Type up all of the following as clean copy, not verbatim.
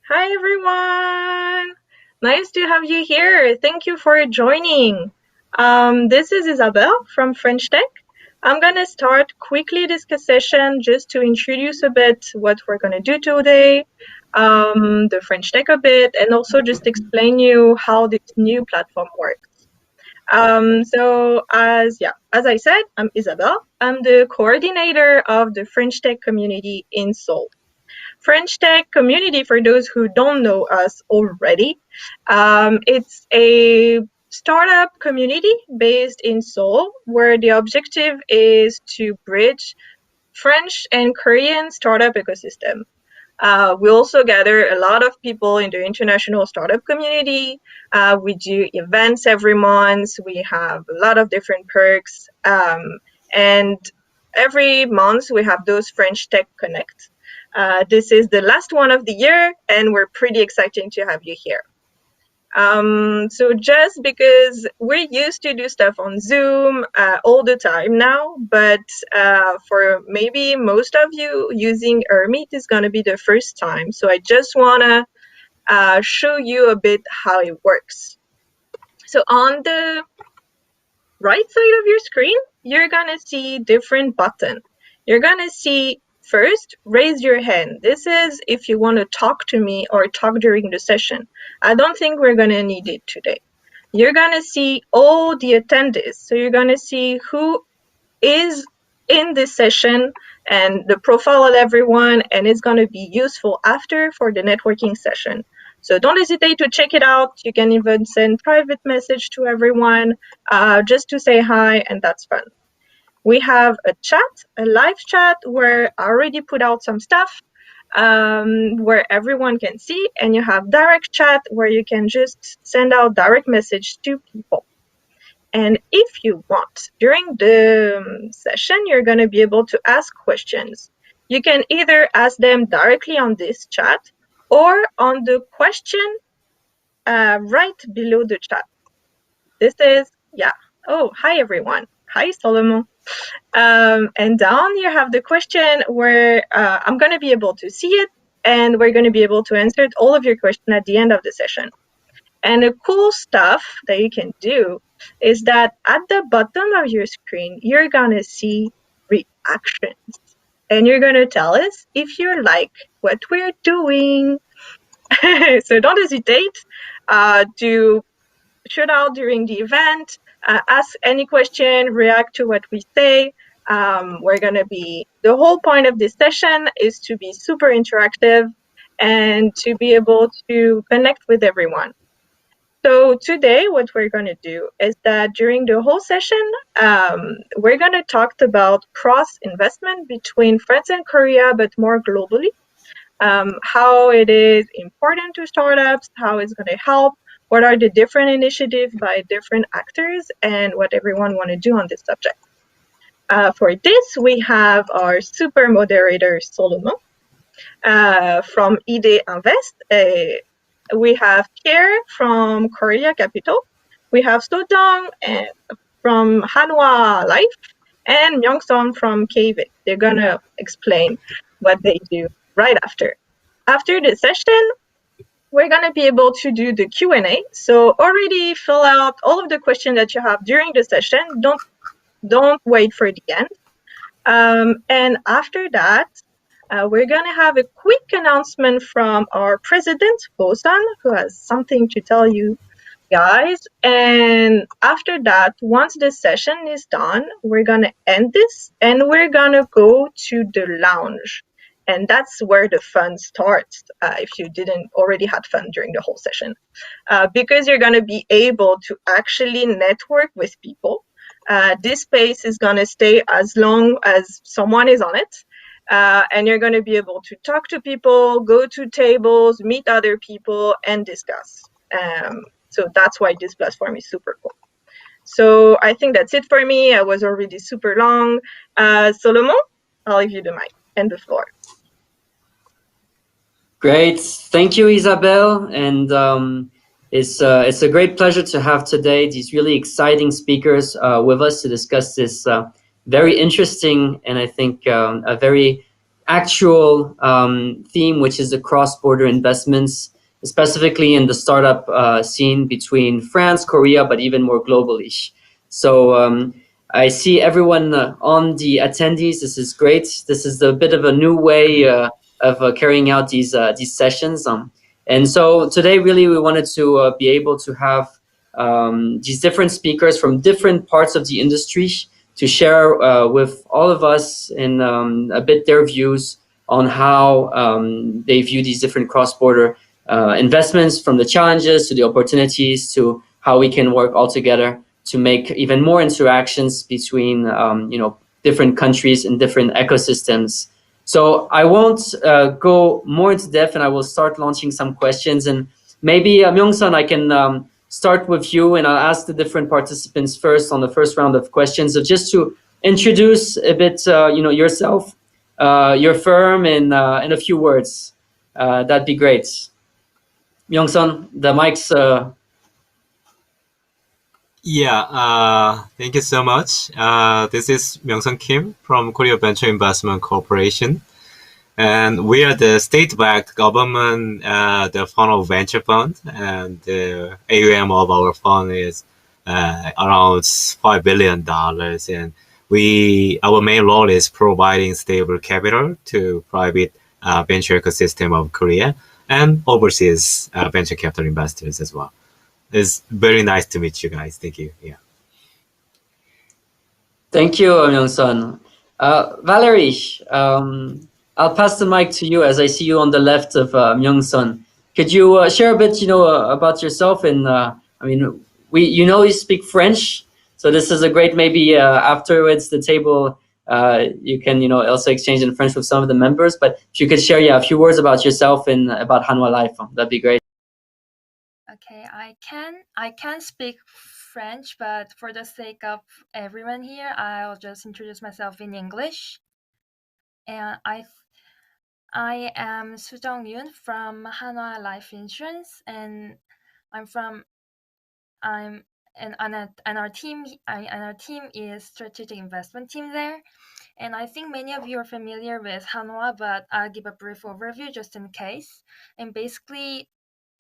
Hi everyone! Nice to have you here. Thank you for joining. This is Isabelle from French Tech. I'm gonna start quickly this session just to introduce a bit what we're gonna do today, the French Tech a bit, and also just explain you how this new platform works. As I said, I'm Isabelle. I'm the coordinator of the French Tech community in Seoul. French Tech community, for those who don't know us already, it's a startup community based in Seoul where the objective is to bridge French and Korean startup ecosystem. We also gather a lot of people in the international startup community. We do events every month. We have a lot of different perks. And every month we have those French Tech Connect. This is the last one of the year, and we're pretty excited to have you here. So just because we're used to do stuff on Zoom all the time now, but for maybe most of you, using Meet is going to be the first time. So I just want to show you a bit how it works. So on the right side of your screen, you're going to see different buttons. You're going to see first, raise your hand. This is if you want to talk to me or talk during the session. I don't think we're going to need it today. You're going to see all the attendees. So you're going to see who is in this session and the profile of everyone, and it's going to be useful after for the networking session. So don't hesitate to check it out. You can even send private message to everyone just to say hi, and that's fun. We have a chat, a live chat, where I already put out some stuff where everyone can see, and you have direct chat where you can just send out direct message to people. And if you want, during the session, you're going to be able to ask questions. You can either ask them directly on this chat or on the question right below the chat. This is, oh, hi everyone. Hi, Solomon. And down you have the question where I'm going to be able to see it, and we're going to be able to answer all of your questions at the end of the session. And the cool stuff that you can do is that at the bottom of your screen, you're going to see reactions. And you're going to tell us if you like what we're doing. So don't hesitate to shoot out during the event, ask any question, react to what we say. The whole point of this session is to be super interactive and to be able to connect with everyone. So today, what we're going to do is that during the whole session, we're going to talk about cross-investment between France and Korea, but more globally, how it is important to startups, how it's going to help, what are the different initiatives by different actors, and what everyone want to do on this subject. For this, we have our super moderator, Solomon, from IDinvest. We have Pierre from Korelya Capital. We have Sodong from Hanwha Life and Myeongseon from K-VIC. They're going to explain what they do right after. After the session, we're going to be able to do the Q&A. So already fill out all of the questions that you have during the session. Don't wait for the end. And after that, we're going to have a quick announcement from our president, Bosan, who has something to tell you guys. And after that, once the session is done, we're going to end this and we're going to go to the lounge. And that's where the fun starts, if you didn't already had fun during the whole session. Because you're going to be able to actually network with people. This space is going to stay as long as someone is on it. And you're going to be able to talk to people, go to tables, meet other people, and discuss. So that's why this platform is super cool. So I think that's it for me. I was already super long. Solomon, I'll leave you the mic and the floor. Great. Thank you, Isabelle. And it's a great pleasure to have today these really exciting speakers with us to discuss this very interesting and I think a very actual theme, which is the cross-border investments, specifically in the startup scene between France, Korea, but even more globally. So I see everyone on the attendees. This is great. This is a bit of a new way of carrying out these sessions. And so today, really, we wanted to be able to have these different speakers from different parts of the industry to share with all of us in a bit their views on how they view these different cross-border investments, from the challenges to the opportunities to how we can work all together to make even more interactions between different countries and different ecosystems. So I won't go more into depth, and I will start launching some questions. And maybe Myeongseon, I can start with you, and I'll ask the different participants first on the first round of questions, so just to introduce a bit, yourself, your firm, in a few words. That'd be great. Myeongseon, the mic's. Thank you so much. This is Myeongseon Kim from Korea Venture Investment Corporation. And we are the state-backed government, the fund of venture fund, and the AUM of our fund is around $5 billion. And our main role is providing stable capital to private venture ecosystem of Korea and overseas venture capital investors as well. It's very nice to meet you guys. Thank you. Yeah. Thank you, Myeongseon. Valerie, I'll pass the mic to you as I see you on the left of Myeongseon. Could you share a bit, about yourself? And you speak French, so this is a great, maybe afterwards the table, you can, also exchange in French with some of the members. But if you could share, a few words about yourself and about Hanwha Life, that'd be great. Okay, I can speak French, but for the sake of everyone here, I'll just introduce myself in English. And I am Yoon from Hanwha Life Insurance, and our team is strategic investment team there. And I think many of you are familiar with Hanwha, but I'll give a brief overview just in case. And basically,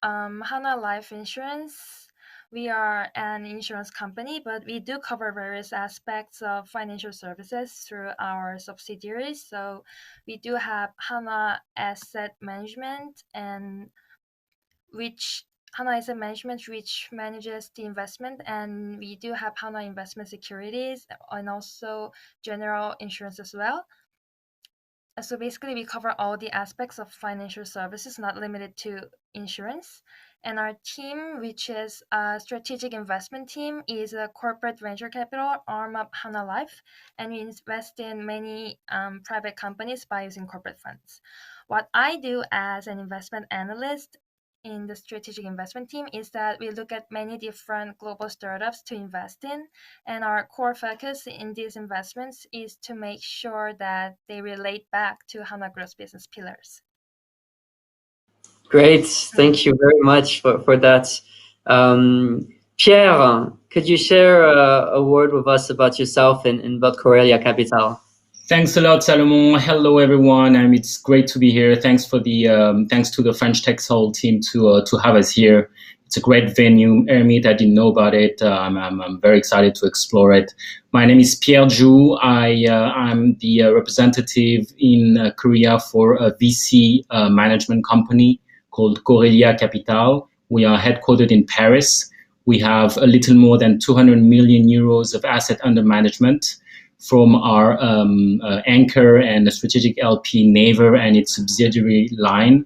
Hanwha Life Insurance, we are an insurance company, but we do cover various aspects of financial services through our subsidiaries. So we do have Hanwha Asset Management, and Hanwha Asset Management, which manages the investment, and we do have Hanwha Investment Securities and also general insurance as well. So basically, we cover all the aspects of financial services, not limited to insurance. And our team, which is a strategic investment team, is a corporate venture capital arm of Hanwha Life, and we invest in many private companies by using corporate funds. What I do as an investment analyst in the strategic investment team is that we look at many different global startups to invest in, and our core focus in these investments is to make sure that they relate back to Hanwha Growth business pillars. Great, thank you very much for that. Pierre, could you share a word with us about yourself and about Korelya Capital? Thanks a lot, Salomon. Hello, everyone. It's great to be here. Thanks to the French Tech Soul team to have us here. It's a great venue. Hermit, I didn't know about it. I'm very excited to explore it. My name is Pierre Ju. I'm the representative in Korea for a VC management company called Korelya Capital. We are headquartered in Paris. We have a little more than 200 million euros of asset under management from our anchor and strategic LP Naver and its subsidiary Line.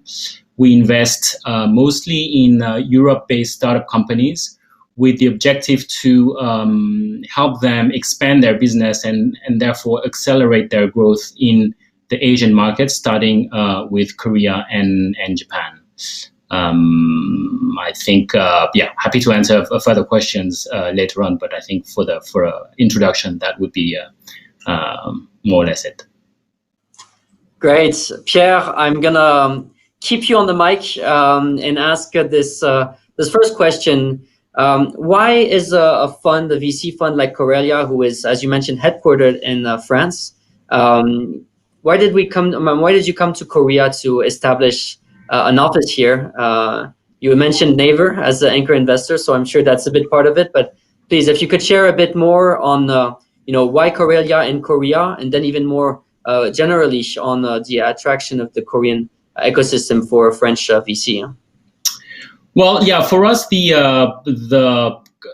We invest mostly in Europe-based startup companies with the objective to help them expand their business and therefore accelerate their growth in the Asian market, starting with Korea and Japan. I think, happy to answer further questions later on, but I think for introduction, that would be more or less it. Great. Pierre, I'm gonna keep you on the mic and ask this first question. Why is a VC fund like Korelya, who is, as you mentioned, headquartered in France, why did you come to Korea to establish an office here? You mentioned Naver as the anchor investor, so I'm sure that's a bit part of it. But please, if you could share a bit more on why Korelya in Korea, and then even more generally on the attraction of the Korean ecosystem for French VC. Well, yeah, for us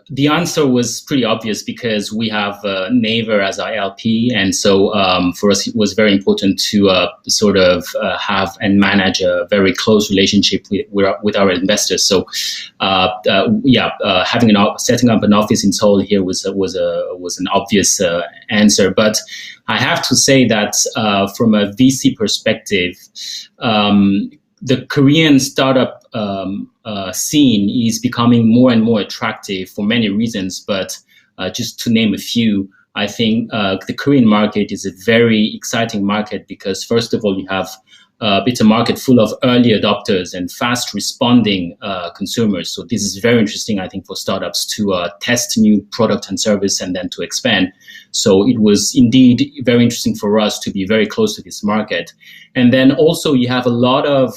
the answer was pretty obvious because we have Naver as our LP, and so for us it was very important to sort of have and manage a very close relationship with our investors. So setting up an office in Seoul here was an obvious answer. But I have to say that from a VC perspective, the Korean startup scene is becoming more and more attractive for many reasons, but just to name a few, I think the Korean market is a very exciting market because, first of all, you have it's a market full of early adopters and fast responding consumers. So this is very interesting, I think, for startups to test new product and service and then to expand. So it was indeed very interesting for us to be very close to this market. And then also you have a lot of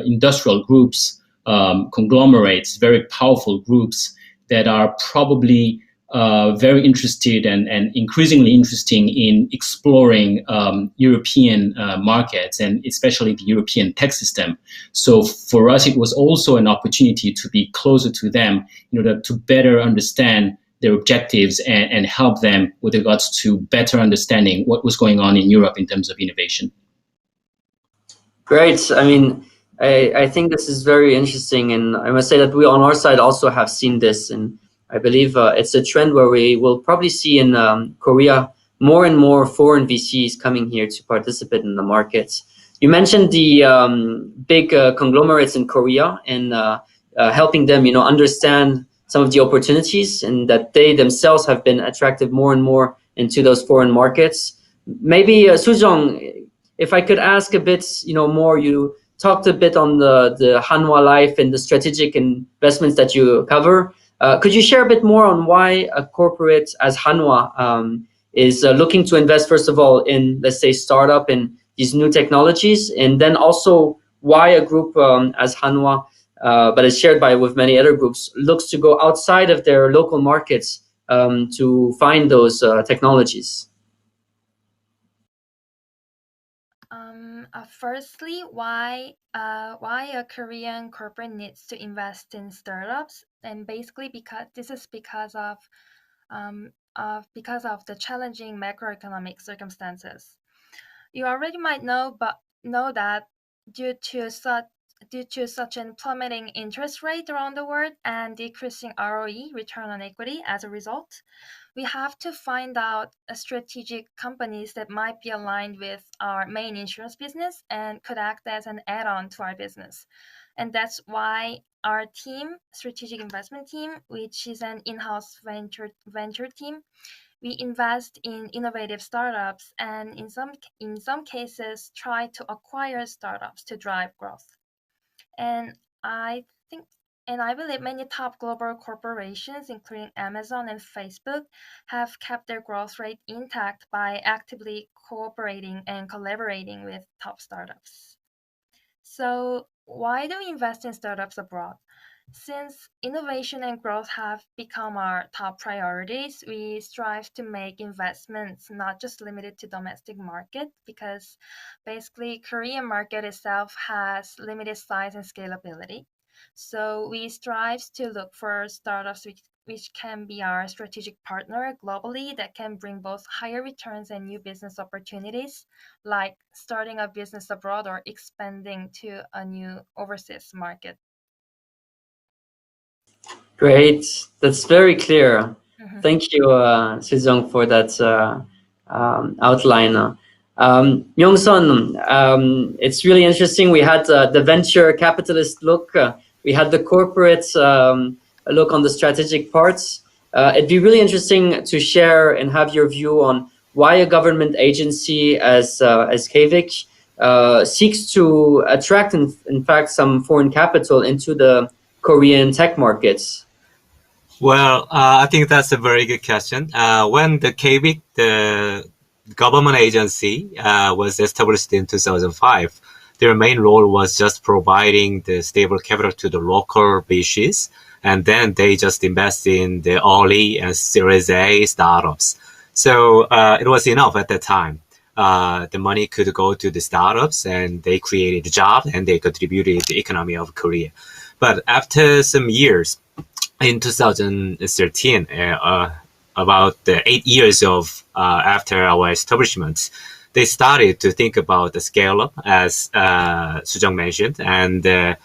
industrial groups, conglomerates, very powerful groups that are probably very interested and increasingly interesting in exploring European markets and especially the European tech system. So for us, it was also an opportunity to be closer to them in order to better understand their objectives and help them with regards to better understanding what was going on in Europe in terms of innovation. Great. I mean, I think this is very interesting, and I must say that we on our side also have seen this, and I believe it's a trend where we will probably see in Korea more and more foreign VCs coming here to participate in the markets. You mentioned the big conglomerates in Korea and helping them, understand some of the opportunities, and that they themselves have been attracted more and more into those foreign markets. Maybe Soo-jung, if I could ask a bit, more. You talked a bit on the Hanwha Life and the strategic investments that you cover. Could you share a bit more on why a corporate as Hanwha is looking to invest, first of all, in, let's say, startup and these new technologies, and then also why a group as Hanwha, but is shared with many other groups, looks to go outside of their local markets to find those technologies? Firstly, why a Korean corporate needs to invest in startups, and basically because of the challenging macroeconomic circumstances. You already might know that due to such an plummeting interest rate around the world and decreasing ROE, return on equity, as a result, we have to find out strategic companies that might be aligned with our main insurance business and could act as an add-on to our business. And that's why our team, strategic investment team, which is an in-house venture team, we invest in innovative startups and in some cases try to acquire startups to drive growth. And I believe many top global corporations, including Amazon and Facebook, have kept their growth rate intact by actively cooperating and collaborating with top startups. So why do we invest in startups abroad? Since innovation and growth have become our top priorities, we strive to make investments not just limited to domestic market, because basically Korean market itself has limited size and scalability. So we strive to look for startups which can be our strategic partner globally that can bring both higher returns and new business opportunities, like starting a business abroad or expanding to a new overseas market. Great. That's very clear. Mm-hmm. Thank you, Soo-jung, for that outline. Myeongseon, it's really interesting. We had the venture capitalist look. We had the corporate look on the strategic parts. It'd be really interesting to share and have your view on why a government agency as K-VIC seeks to attract, in fact, some foreign capital into the Korean tech markets. Well, I think that's a very good question. When the K-VIC, the government agency was established in 2005. Their main role was just providing the stable capital to the local VCs, and then they just invest in the early and Series A startups. So it was enough at that time. The money could go to the startups, and they created jobs, and they contributed to the economy of Korea. But after some years, in 2013, about 8 years of after our establishment, they started to think about the scale up, as Sujong mentioned, and the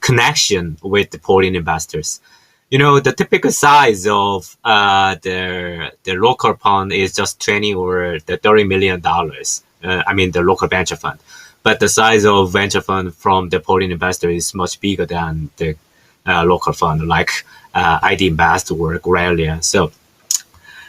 connection with the foreign investors. The typical size of the local fund is just 20 or the $30 million. The local venture fund. But the size of venture fund from the foreign investor is much bigger than the local fund, like IDinvest or Korelya. So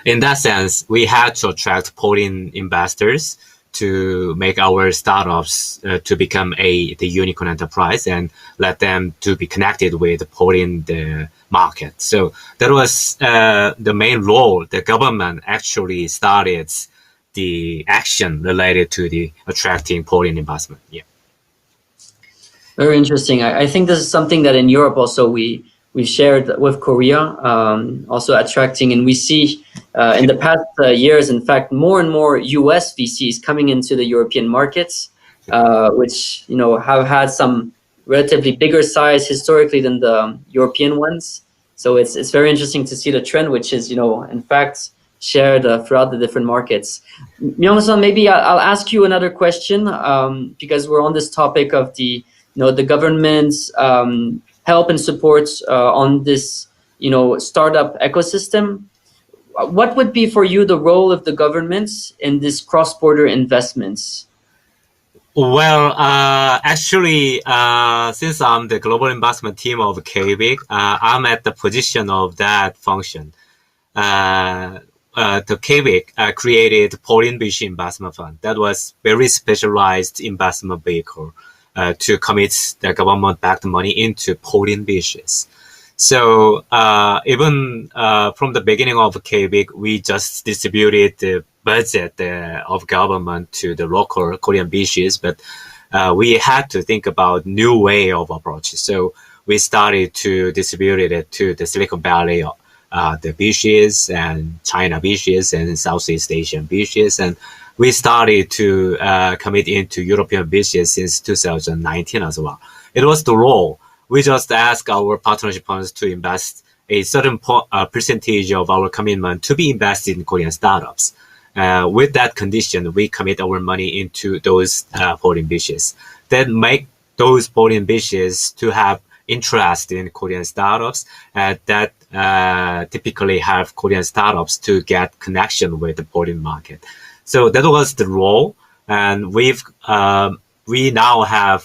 in that sense, we had to attract foreign investors to make our startups to become the unicorn enterprise, and let them to be connected with foreign the market. So that was the main role. The government actually started the action related to the attracting foreign investment. Yeah. Very interesting. I think this is something that in Europe also we've shared with Korea, also attracting, and we see in the past years, in fact, more and more US VCs coming into the European markets, which have had some relatively bigger size historically than the European ones. So it's very interesting to see the trend, which is in fact shared throughout the different markets. Myeongseon, maybe I'll ask you another question, because we're on this topic of the the government's help and support on this startup ecosystem. What would be for you the role of the government in this cross-border investments? Well, actually, since I'm the global investment team of K-VIC, I'm at the position of that function. The K-VIC created foreign VC investment fund that was very specialized investment vehicle to commit the government-backed money into foreign VCs. So even from the beginning of K-VIC, we just distributed the budget of government to the local Korean VCs, but we had to think about new way of approach. So we started to distribute it to the Silicon Valley, the VCs and China VCs and Southeast Asian VCs, and we started to commit into European VCs since 2019 as well. It was the role. We just ask our partnership funds to invest a certain percentage of our commitment to be invested in Korean startups. With that condition, we commit our money into those foreign VCs. That make those foreign VCs to have interest in Korean startups, that typically have Korean startups to get connection with the foreign market. So that was the role, and we now have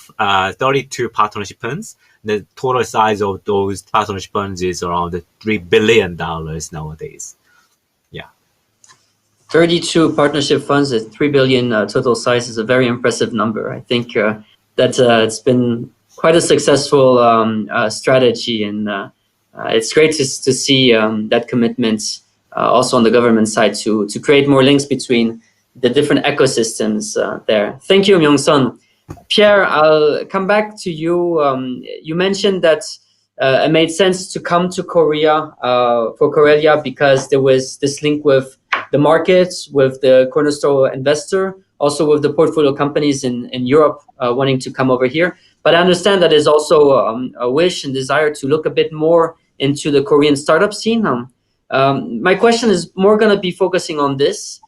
32 partnership funds. The total size of those partnership funds is around $3 billion nowadays. Yeah. 32 partnership funds at 3 billion total size is a very impressive number. I think that it's been quite a successful strategy, and it's great to see that commitment also on the government side to create more links between the different ecosystems there. Thank you, Myeongseon. Pierre, I'll come back to you. You mentioned that it made sense to come to Korea for Korelya because there was this link with the markets, with the cornerstone investor, also with the portfolio companies in Europe wanting to come over here. But I understand that there's also a wish and desire to look a bit more into the Korean startup scene. My question is more going to be focusing on this.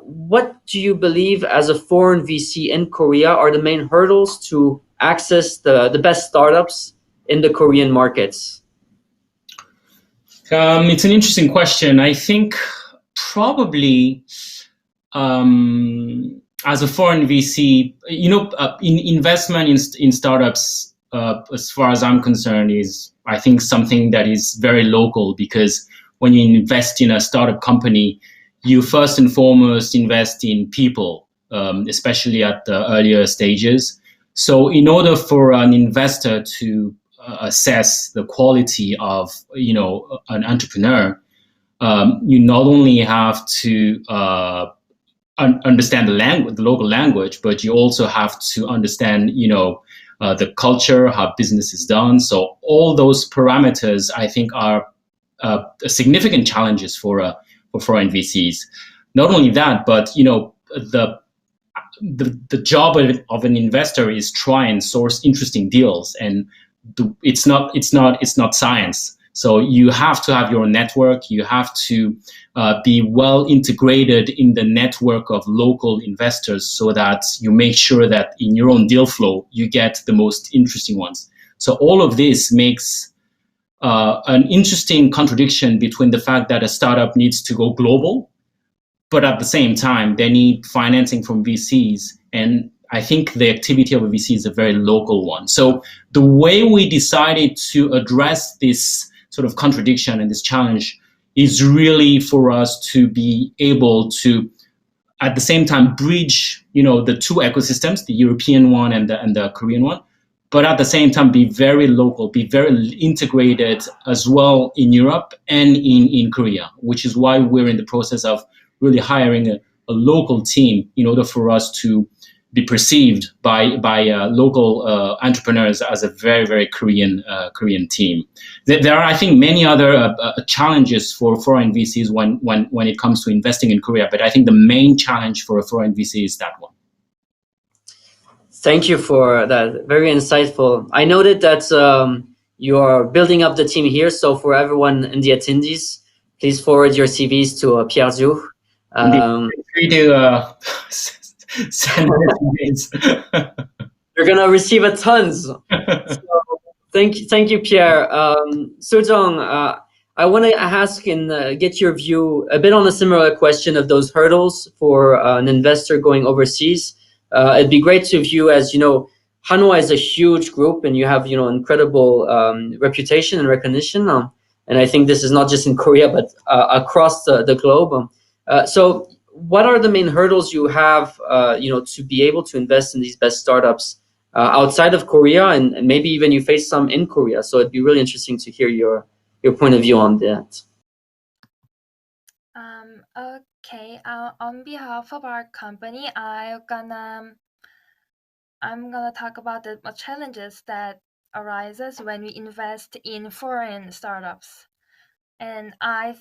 What do you believe as a foreign VC in Korea are the main hurdles to access the best startups in the Korean markets? It's an interesting question. I think probably as a foreign VC, in investment in startups, as far as I'm concerned, is I think something that is very local, because when you invest in a startup company, you first and foremost invest in people, especially at the earlier stages. So in order for an investor to assess the quality of, an entrepreneur, you not only have to understand the language, the local language, but you also have to understand, the culture, how business is done. So all those parameters, I think, are significant challenges for foreign VCs. Not only that, but the job of an investor is try and source interesting deals, and it's not science. So you have to have your network. You have to be well integrated in the network of local investors, so that you make sure that in your own deal flow you get the most interesting ones. So all of this makes an interesting contradiction between the fact that a startup needs to go global, but at the same time, they need financing from VCs. And I think the activity of a VC is a very local one. So the way we decided to address this sort of contradiction and this challenge is really for us to be able to, at the same time, bridge, the two ecosystems, the European one and the Korean one, but at the same time be very local, be very integrated as well in Europe and in Korea, which is why we're in the process of really hiring a local team in order for us to be perceived by local entrepreneurs as a very, very Korean team. There are, I think, many other challenges for foreign VCs when it comes to investing in Korea, but I think the main challenge for a foreign VC is that one. Thank you for that. Very insightful. I noted that you are building up the team here. So for everyone in the attendees, please forward your CVs to Pierre. We do send resumes. You're gonna receive a tons. So thank you, Pierre. Sojong, I want to ask and get your view a bit on a similar question of those hurdles for an investor going overseas. It'd be great to view, as Hanwha is a huge group, and you have incredible reputation and recognition. And I think this is not just in Korea, but across the globe. So what are the main hurdles you have, to be able to invest in these best startups outside of Korea, and maybe even you face some in Korea? So it'd be really interesting to hear your point of view on that. Okay. On behalf of our company, I'm gonna talk about the challenges that arises when we invest in foreign startups, and I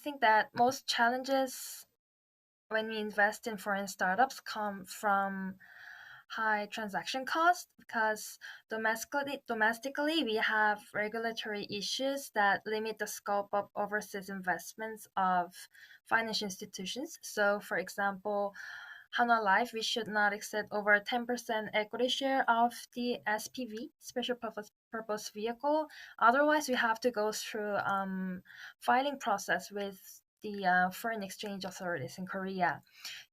think that most challenges when we invest in foreign startups come from high transaction costs, because domestically we have regulatory issues that limit the scope of overseas investments of financial institutions. So for example, Hanwha Life, we should not exceed over 10% equity share of the SPV, special purpose vehicle. Otherwise, we have to go through filing process with the foreign exchange authorities in Korea.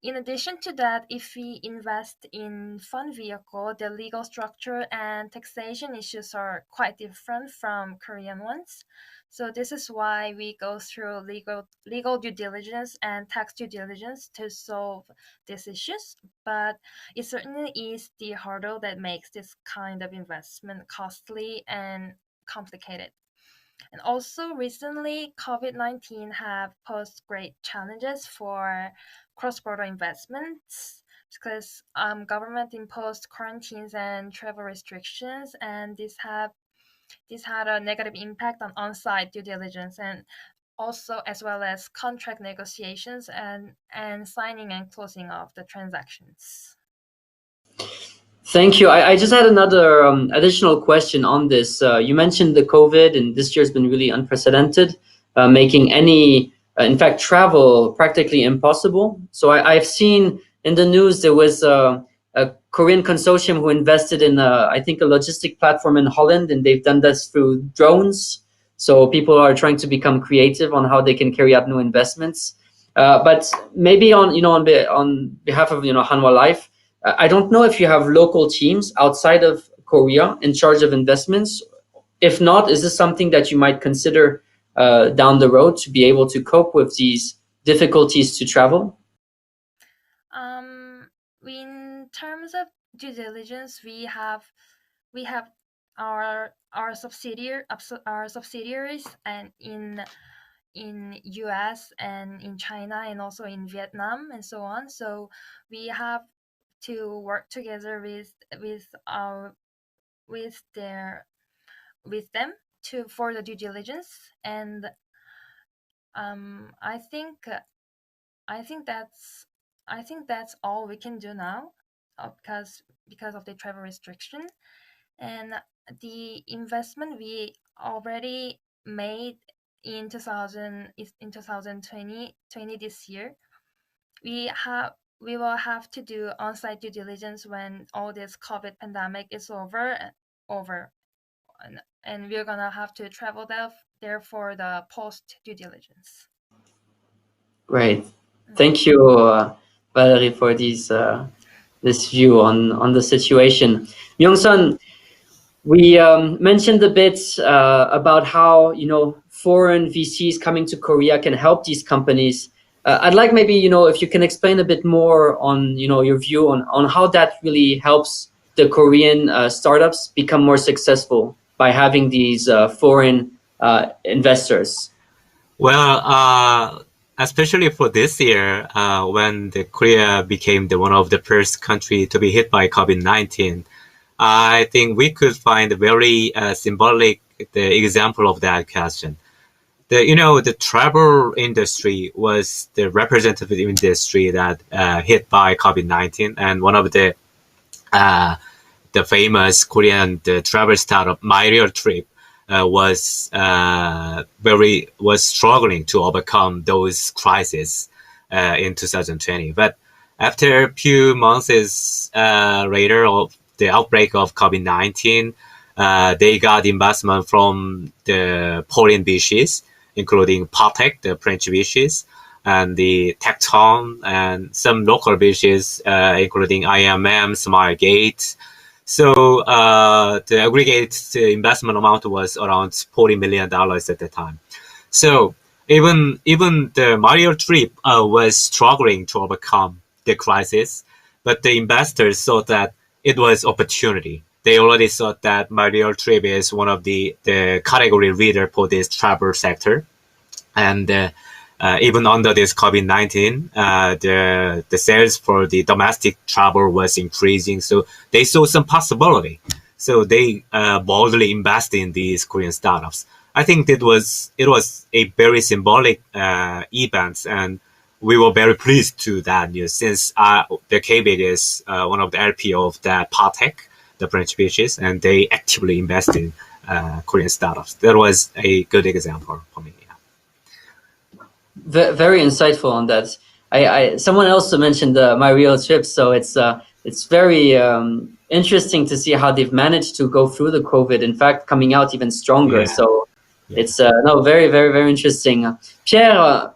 In addition to that, if we invest in fund vehicle, the legal structure and taxation issues are quite different from Korean ones. So this is why we go through legal due diligence and tax due diligence to solve these issues. But it certainly is the hurdle that makes this kind of investment costly and complicated. And also recently, COVID-19 have posed great challenges for cross-border investments, because government imposed quarantines and travel restrictions, and this had a negative impact on on-site due diligence, and also as well as contract negotiations and signing and closing of the transactions. Thank you. I just had another additional question on this. You mentioned the COVID, and this year's been really unprecedented, making any, in fact, travel practically impossible. So I've seen in the news there was a Korean consortium who invested in, I think, a logistic platform in Holland, and they've done this through drones. So people are trying to become creative on how they can carry out new investments. But maybe on behalf of Hanwha Life, I don't know if you have local teams outside of Korea in charge of investments. If not, is this something that you might consider down the road to be able to cope with these difficulties to travel? In terms of due diligence, we have our subsidiaries and in in US and in China and also in Vietnam and so on. So we have to work together with them for the due diligence. And I think that's all we can do now, because of the travel restriction. And the investment we already made in 2020 this year, we will have to do on-site due diligence when all this COVID pandemic is over, and we're gonna have to travel there for the post due diligence. Great, thank you, Valerie, for this view on the situation. Myeongseon, we mentioned a bit about how foreign VCs coming to Korea can help these companies. I'd like maybe if you can explain a bit more on your view on how that really helps the Korean startups become more successful by having these foreign investors. Well, especially for this year, when Korea became one of the first country to be hit by COVID-19, I think we could find a very symbolic example of that question. The travel industry was the representative industry that hit by COVID-19, and one of the famous Korean travel startup Myeongseon was struggling to overcome those crises in 2020. But after a few months later of the outbreak of COVID-19, they got investment from the foreign VCs, including Partech, the French VCs, and the Tecton, and some local VCs, including IMM, Smilegate. So the aggregate investment amount was around $40 million at the time. So even the Myeongseon was struggling to overcome the crisis, but the investors thought that it was opportunity. They already thought that Myeongseon is one of the category leader for this travel sector, and even under this COVID-19, the sales for the domestic travel was increasing. So they saw some possibility. So they boldly invest in these Korean startups. I think it was a very symbolic event, and we were very pleased to that news, since the K-VIC is one of the LP of the Partech, the French VCs, and they actively invest in Korean startups. That was a good example for me. Very insightful on that. Someone else mentioned my real trip, so it's very interesting to see how they've managed to go through the COVID. In fact, coming out even stronger. Yeah. So it's very, very, very interesting. Pierre,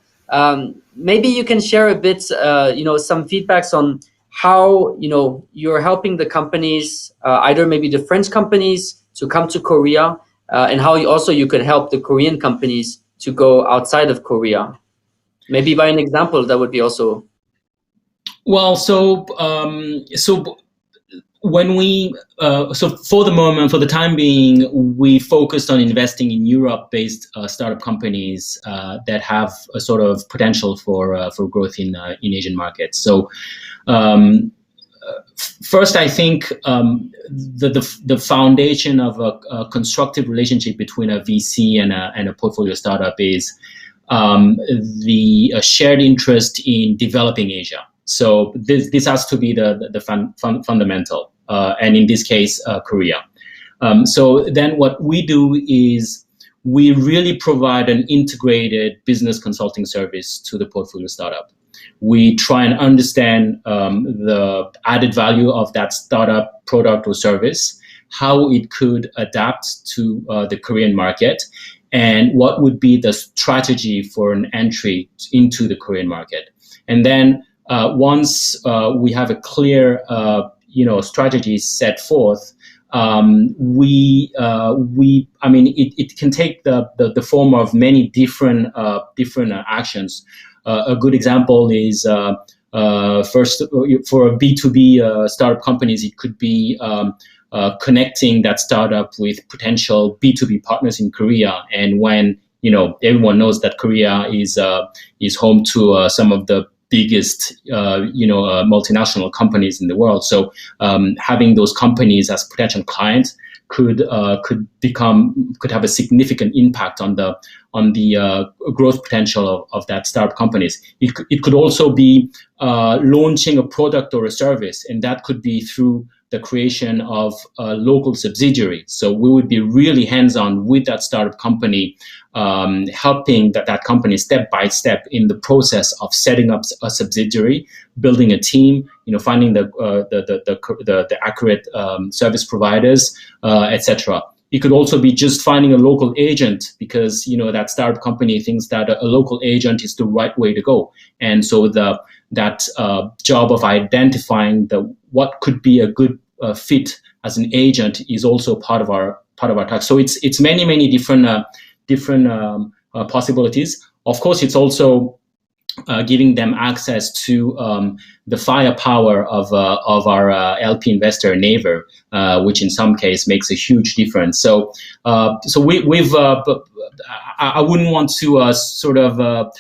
maybe you can share a bit, some feedbacks on how you're helping the companies, either maybe the French companies to come to Korea, and how you could help the Korean companies to go outside of Korea. Maybe by an example, that would be also. Well, so when we for the time being, we focused on investing in Europe-based startup companies that have a sort of potential for growth in Asian markets. So first, I think the foundation of a constructive relationship between a VC and a portfolio startup is the shared interest in developing Asia. So this has to be the fundamental, and in this case, Korea. So then what we do is we really provide an integrated business consulting service to the portfolio startup. We try and understand the added value of that startup product or service, how it could adapt to the Korean market, and what would be the strategy for an entry into the Korean market. And then once we have a clear strategy set forth, it can take the form of many different actions. A good example is first for a B2B startup companies, it could be connecting that startup with potential B2B partners in Korea. And when everyone knows that Korea is home to some of the biggest multinational companies in the world. So having those companies as potential clients could have a significant impact on the growth potential of that startup companies. It could also be launching a product or a service, and that could be through the creation of a local subsidiary. So we would be really hands-on with that startup company, helping that company step by step in the process of setting up a subsidiary, building a team, finding the accurate service providers, etc. It could also be just finding a local agent, because that startup company thinks that a local agent is the right way to go, and so that job of identifying what could be a good fit as an agent is also part of our task. So it's many different possibilities. Of course, it's also giving them access to the firepower of our LP investor neighbor, which in some case makes a huge difference. So we've I wouldn't want to sort of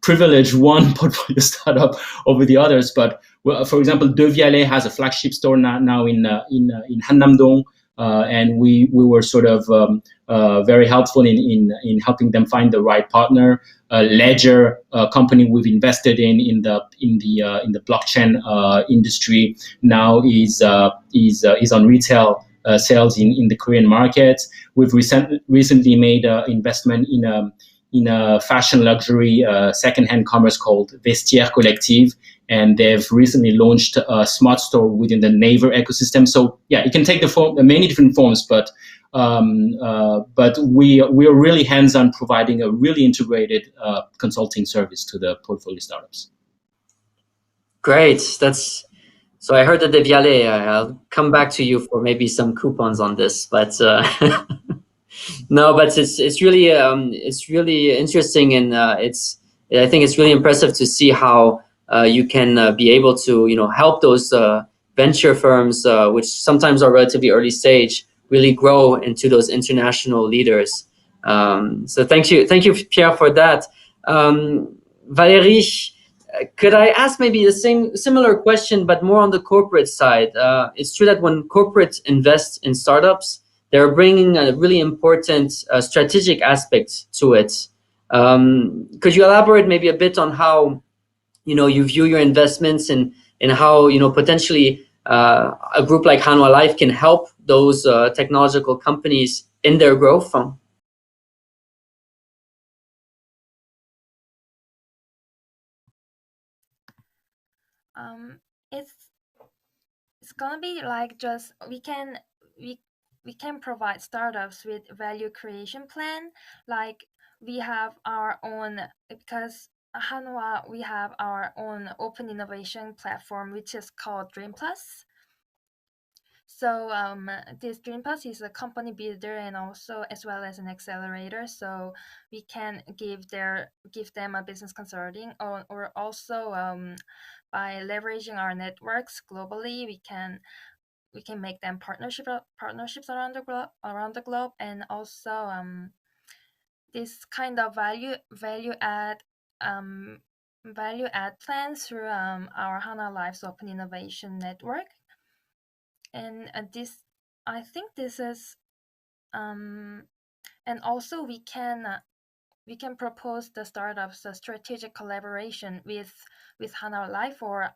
privilege one portfolio startup over the others, but for example, De Vialet has a flagship store now in Hannam-dong, and we were sort of very helpful in helping them find the right partner. Ledger, a company we've invested in the blockchain industry, now is on retail sales in the Korean market. We've recently made an investment in a fashion luxury secondhand commerce called Vestiaire Collective, and they've recently launched a smart store within the Naver ecosystem. So yeah, it can take many different forms, but we are really hands-on, providing a really integrated consulting service to the portfolio startups. Great. So I heard the De Vialet. I'll come back to you for maybe some coupons on this, but no, but it's really interesting, and I think it's really impressive to see how you can be able to help those venture firms, which sometimes are relatively early stage, really grow into those international leaders. So thank you, Pierre, for that. Valerie, could I ask maybe the similar question, but more on the corporate side? It's true that when corporates invest in startups, they're bringing a really important strategic aspect to it. Could you elaborate maybe a bit on how you view your investments, and how potentially a group like Hanwha Life can help those technological companies in their growth? It's gonna be like just we can provide startups with value creation plan. Like we have our own, because Hanwha, we have our own open innovation platform, which is called Dream Plus. So this Dream Plus is a company builder and also as well as an accelerator. So we can give them a business consulting, or also by leveraging our networks globally, we can make them partnerships around the globe, and also this kind of value add plans through our Hanwha Life's open innovation network. And I think this is and also we can propose the startups a strategic collaboration with Hanwha Life or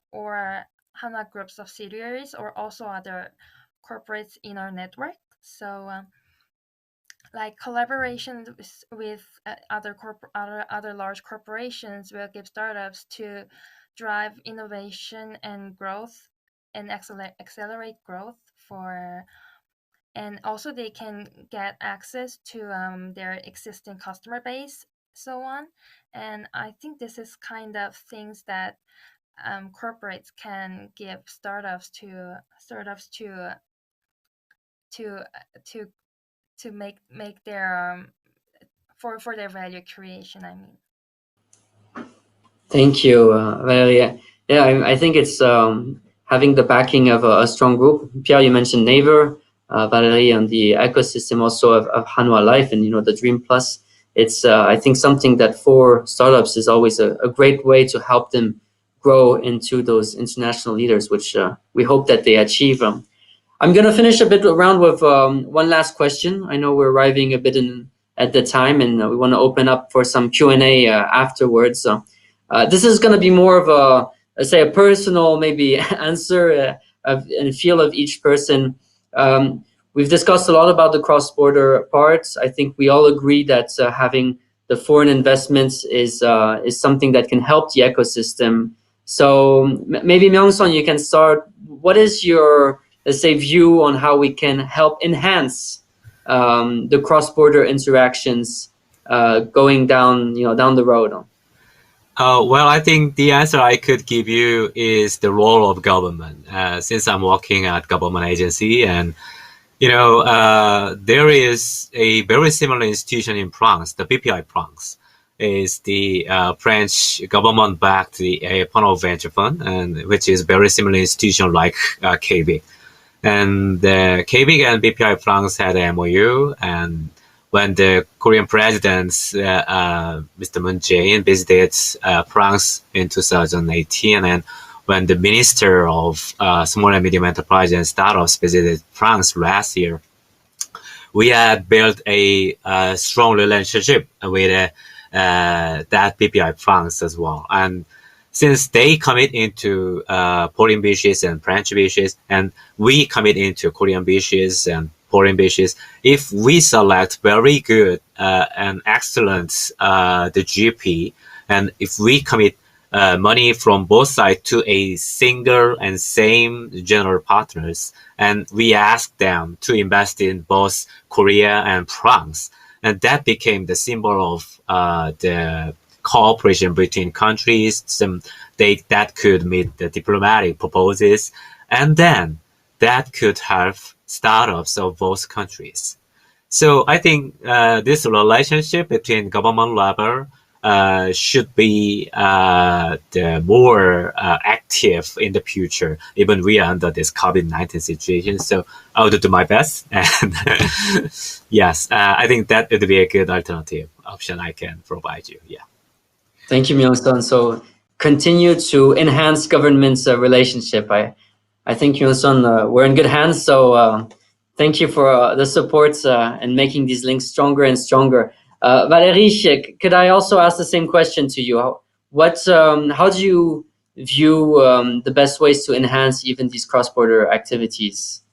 Hanwha Group subsidiaries, or also other corporates in our network. So like collaboration with other large corporations will give startups to drive innovation and growth and accelerate growth and also they can get access to their existing customer base, so on. And I think this is kind of things that corporates can give startups to make their for their value creation, I mean. Thank you, Valerie. Yeah, I think it's having the backing of a strong group. Pierre, you mentioned Naver, Valerie on the ecosystem also of Hanwha Life, and the Dream Plus. it's I think something that for startups is always a great way to help them grow into those international leaders, which we hope that they achieve. I'm gonna finish a bit around with one last question. I know we're arriving a bit in at the time, and we want to open up for some Q&A afterwards. So this is gonna be more of a, let's say, a personal maybe answer and feel of each person. We've discussed a lot about the cross-border parts. I think we all agree that having the foreign investments is something that can help the ecosystem. So maybe Myeongseon, you can start. What is your, let's say, view on how we can help enhance the cross-border interactions going down the road? Well, I think the answer I could give you is the role of government. Since I'm working at government agency, and there is a very similar institution in France, the BPI France, is the French government-backed the fund of venture fund, and which is very similar institution like K-VIC. And the K-VIC and BPI France had an MOU, and when the Korean president, Mr. Moon Jae-in, visited France in 2018, and when the Minister of Small and Medium Enterprise and Startups visited France last year, we had built a strong relationship with that BPI France as well. And since they commit into foreign beaches and French beaches, and we commit into Korean beaches and foreign beaches, if we select very good and excellent the GP, and if we commit money from both sides to a single and same general partners, and we ask them to invest in both Korea and France, and that became the symbol of the cooperation between countries. That could meet the diplomatic purposes, and then that could help startups of both countries. So I think this relationship between government level should be the more active in the future, even we are under this COVID-19 situation. So I'll do my best. And yes, I think that would be a good alternative option I can provide you. Yeah. Thank you, Myeongseon. So continue to enhance government's relationship. I think, Myeongseon, we're in good hands. So thank you for the support and making these links stronger and stronger. Valerie, could I also ask the same question to you? How do you view the best ways to enhance even these cross-border activities?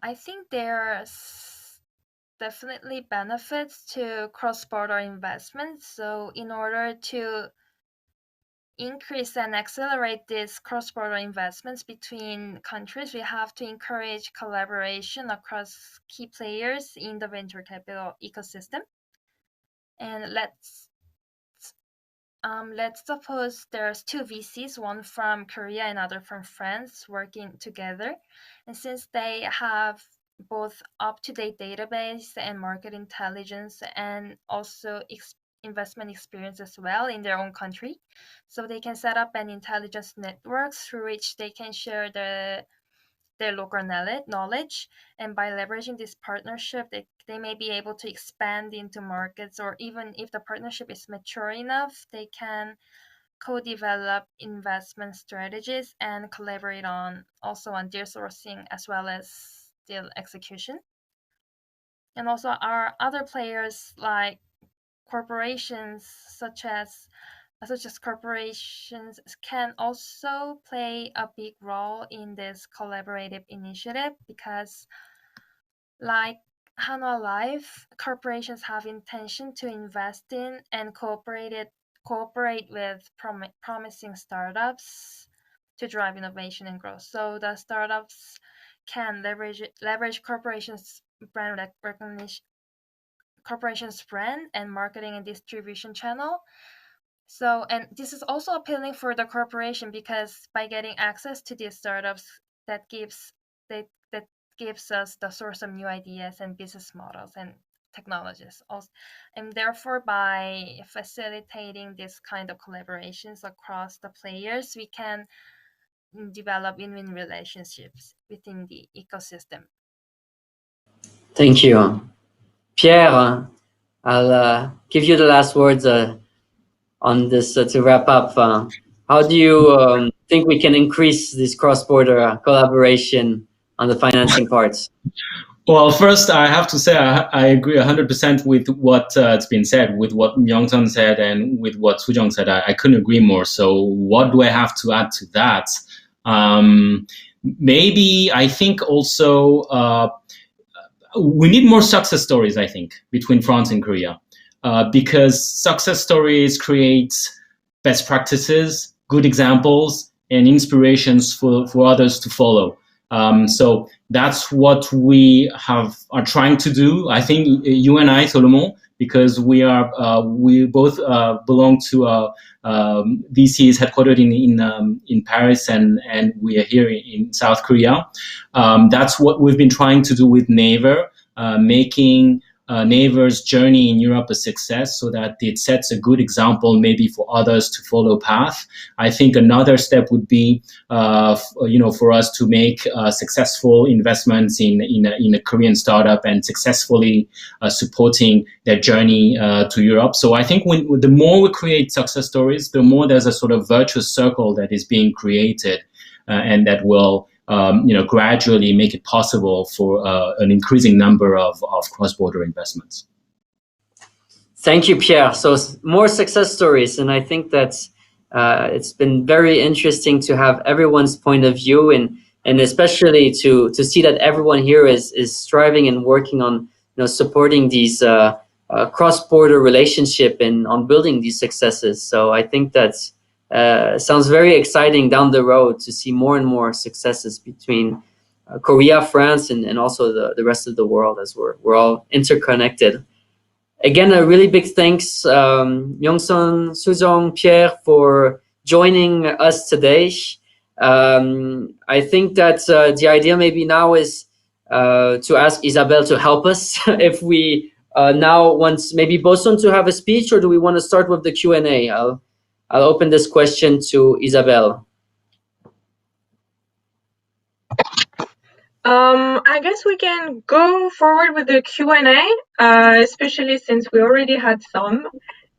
I think there's definitely benefits to cross-border investments. So in order to increase and accelerate these cross-border investments between countries, we have to encourage collaboration across key players in the venture capital ecosystem. And let's suppose there's two VCs, one from Korea and other from France, working together. And since they have both up-to-date database and market intelligence, and also investment experience as well in their own country, so they can set up an intelligence network through which they can share their local knowledge, and by leveraging this partnership, they may be able to expand into markets, or even if the partnership is mature enough, they can co-develop investment strategies and collaborate on deal sourcing as well as deal execution. And also our other players like corporations such as corporations can also play a big role in this collaborative initiative, because like Hanwha Life, corporations have intention to invest in and cooperate with promising startups to drive innovation and growth. So the startups can leverage corporations' brand recognition, corporation's brand and marketing and distribution channel. So, and this is also appealing for the corporation, because by getting access to these startups, that gives us the source of new ideas and business models and technologies. And therefore, by facilitating this kind of collaborations across the players, we can develop win-win relationships within the ecosystem. Thank you. Pierre, I'll give you the last words on this to wrap up. How do you think we can increase this cross-border collaboration on the financing parts? Well, first, I have to say I agree 100% with what has been said, with what Myeongseon said, and with what Soo-jung said. I couldn't agree more. So what do I have to add to that? Maybe I think also we need more success stories, I think, between France and Korea, because success stories create best practices, good examples, and inspirations for others to follow. So that's what we are trying to do. I think you and I, Solomon, because we both belong to VCs headquartered in Paris, and we are here in South Korea. That's what we've been trying to do with Naver, making Naver's journey in Europe a success, so that it sets a good example maybe for others to follow path. I think another step would be, for us to make successful investments in a Korean startup and successfully supporting their journey to Europe. So I think the more we create success stories, the more there's a sort of virtuous circle that is being created, and that will gradually make it possible for an increasing number of cross-border investments. Thank you, Pierre. So more success stories, and I think that it's been very interesting to have everyone's point of view, and especially to see that everyone here is striving and working on supporting these cross-border relationship and on building these successes. So I think that's sounds very exciting down the road to see more and more successes between Korea, France, and also the rest of the world, as we're all interconnected. Again, a really big thanks, Myeongseon, Soo-jung, Pierre, for joining us today. I think that the idea maybe now is to ask Isabelle to help us if we now want maybe Boson to have a speech, or do we want to start with the Q&A? I'll open this question to Isabelle. I guess we can go forward with the Q&A, especially since we already had some.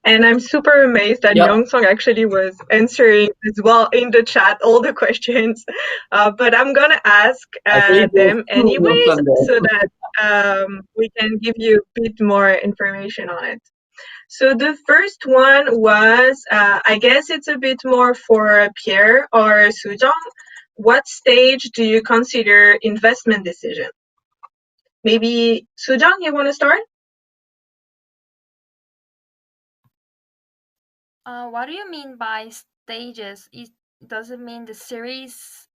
And I'm super amazed that Myeongseon actually was answering as well in the chat all the questions. But I'm going to ask them anyways, so that we can give you a bit more information on it. So the first one was, I guess it's a bit more for Pierre or Soo-jung. What stage do you consider investment decision? Maybe Soo-jung, you want to start? What do you mean by stages? Does it mean the series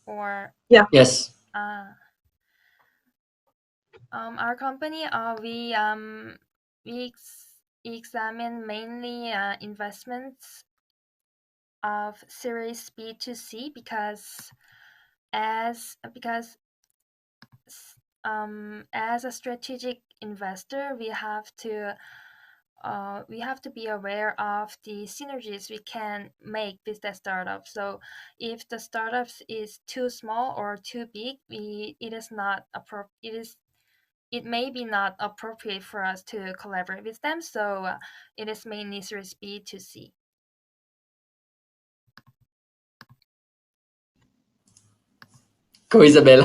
or? Yeah. Yes. Our company, we examine mainly investments of Series B to C because as a strategic investor, we have to be aware of the synergies we can make with the startup. So if the startup is too small or too big, it may be not appropriate for us to collaborate with them. So it is mainly Series B to C. Go, Isabelle.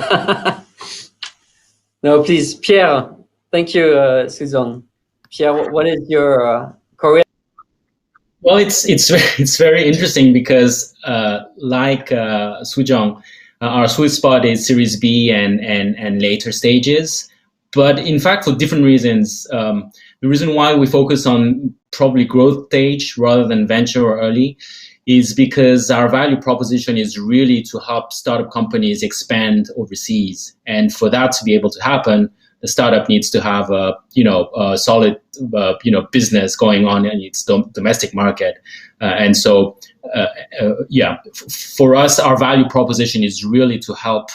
No, please, Pierre. Thank you, Soo-jung. Pierre, what is your Korea? Well, it's very interesting because like Soo-jung, our sweet spot is Series B and later stages. But in fact, for different reasons. The reason why we focus on probably growth stage rather than venture or early is because our value proposition is really to help startup companies expand overseas. And for that to be able to happen, the startup needs to have a solid business going on in its domestic market. And so for us, our value proposition is really to help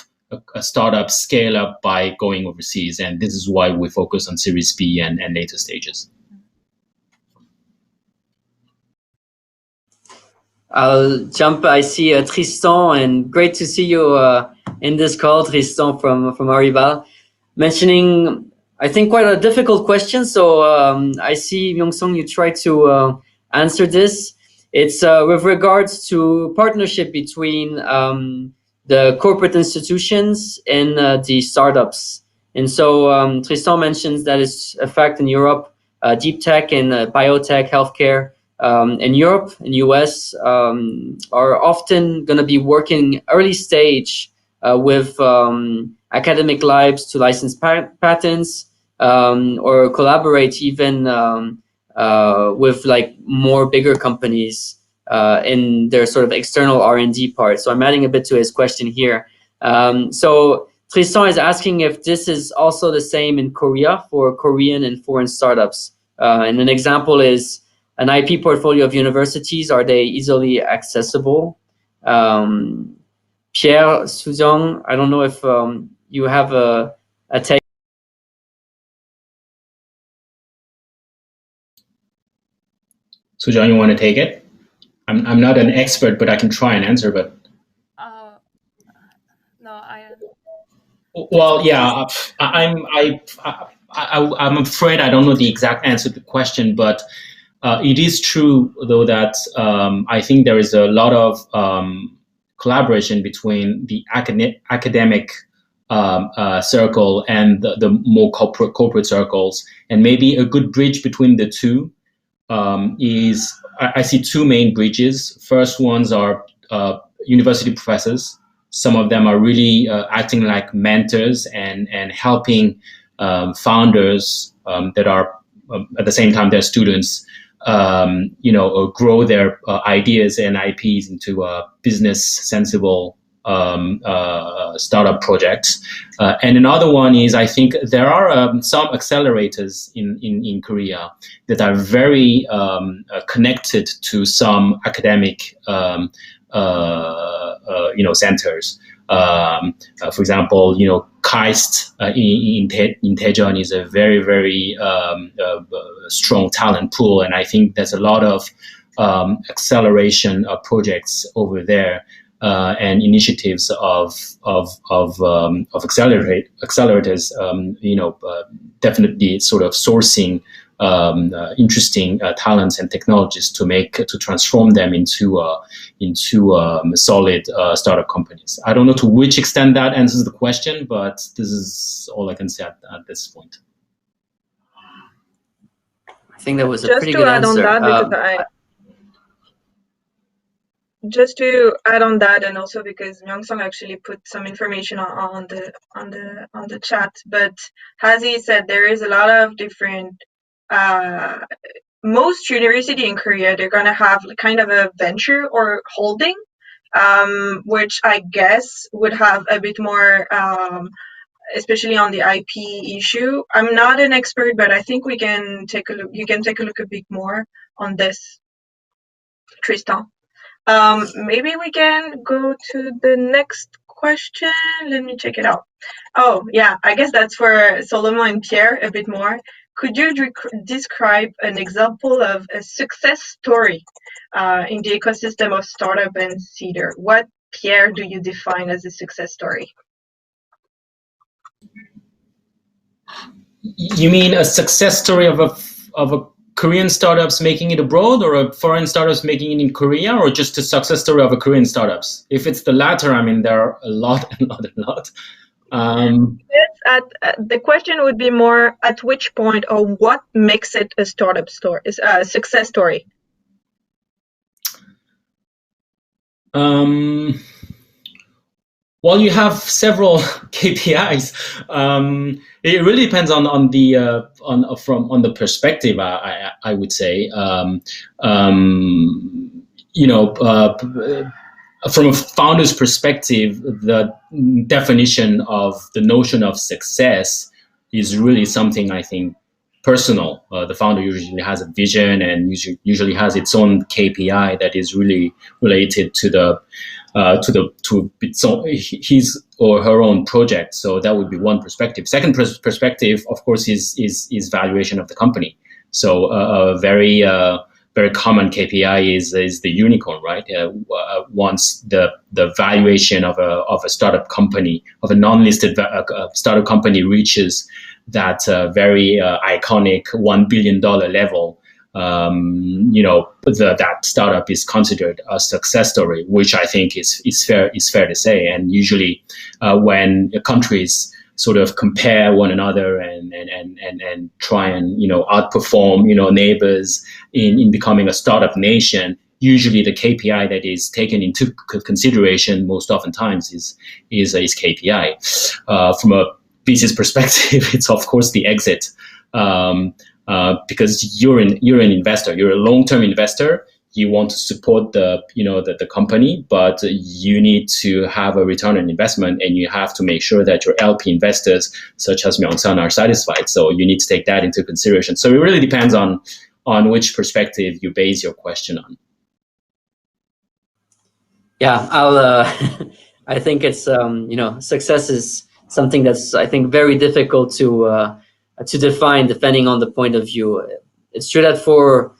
a startup scale up by going overseas. And this is why we focus on Series B and later stages. I'll jump. I see Tristan, and great to see you in this call, Tristan from Arrival, mentioning I think quite a difficult question. So I see, Myeongseong, you try to answer this. It's with regards to partnership between the corporate institutions and the startups. And so Tristan mentions that it's a fact in Europe, deep tech and biotech, healthcare in Europe and US are often going to be working early stage with academic labs to license patents, or collaborate even with like more bigger companies in their sort of external R&D part. So I'm adding a bit to his question here. So Tristan is asking if this is also the same in Korea for Korean and foreign startups. And an example is an IP portfolio of universities. Are they easily accessible? Pierre, Sujong, I don't know if you have a take. Sujong, you want to take it? I'm not an expert, but I can try and answer. But no, I. Well, yeah, I'm afraid I don't know the exact answer to the question, but it is true though that I think there is a lot of collaboration between the academic circle and the more corporate circles, and maybe a good bridge between the two is I see two main bridges. First ones are university professors. Some of them are really acting like mentors and helping founders that are at the same time their students, grow their ideas and IPs into business sensible startup projects. And another one is, I think there are some accelerators in Korea that are very connected to some academic centers. For example, KAIST in Daejeon is a very, very strong talent pool, and I think there's a lot of acceleration projects over there and initiatives of accelerators. Definitely sort of sourcing interesting talents and technologies to transform them into solid startup companies. I don't know to which extent that answers the question, but this is all I can say at this point. I think that was a pretty good answer. Just to add on that, and also because Myeongseong actually put some information on the chat, but as he said, there is a lot of different. Most university in Korea, they're gonna have kind of a venture or holding, which I guess would have a bit more, especially on the IP issue. I'm not an expert, but I think we can take a look. You can take a look a bit more on this, Tristan. Maybe we can go to the next question. Let me check it out. Oh, yeah, I guess that's for Solomon and Pierre a bit more. Could you describe an example of a success story in the ecosystem of startup and seeder? What, Pierre, do you define as a success story? You mean a success story of a Korean startups making it abroad, or a foreign startups making it in Korea, or just a success story of a Korean startups? If it's the latter, I mean, there are a lot. The question would be more at which point or what makes it a startup story, a success story? Well, you have several KPIs. It really depends on the perspective. I would say, from a founder's perspective, the definition of the notion of success is really something, I think, personal. The founder usually has a vision and usually has its own KPI that is really related to his or her own project. So that would be one perspective. Second perspective, of course, is valuation of the company. So a very very common KPI is the unicorn, right? Once the valuation of a startup company, of a non-listed startup company reaches that very iconic $1 billion level, that startup is considered a success story, which I think is fair to say. And usually, when countries sort of compare one another and try and outperform neighbors in becoming a startup nation, usually the KPI that is taken into consideration most oftentimes is KPI. From a business perspective, it's of course the exit, because you're an investor, you're a long-term investor. You want to support the company, but you need to have a return on investment, and you have to make sure that your LP investors, such as Myeongseon, are satisfied. So you need to take that into consideration. So it really depends on which perspective you base your question on. Yeah, I think it's success is something that's, I think, very difficult to define depending on the point of view. It's true that for,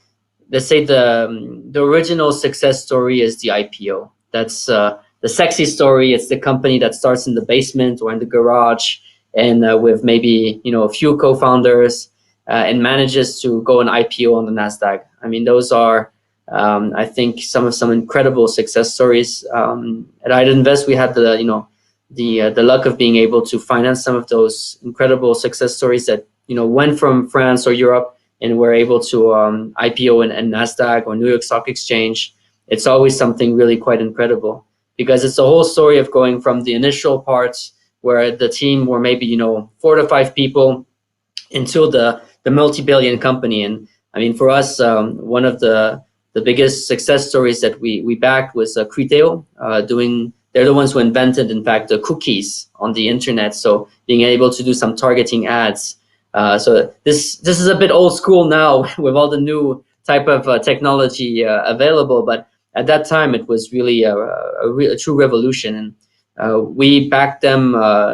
let's say, the original success story is the IPO. That's the sexy story. It's the company that starts in the basement or in the garage, and with maybe a few co-founders, and manages to go an IPO on the Nasdaq. I mean, those are I think some incredible success stories. At IDinvest, we had the luck of being able to finance some of those incredible success stories that went from France or Europe and were able to IPO in Nasdaq or New York Stock Exchange. It's always something really quite incredible, because it's a whole story of going from the initial parts where the team were maybe 4 to 5 people until the multi-billion company. And I mean, for us, one of the biggest success stories that we backed was Criteo. They're the ones who invented, in fact, the cookies on the internet. So being able to do some targeting ads. So this is a bit old school now with all the new type of technology available, but at that time it was really a true revolution. And we backed them,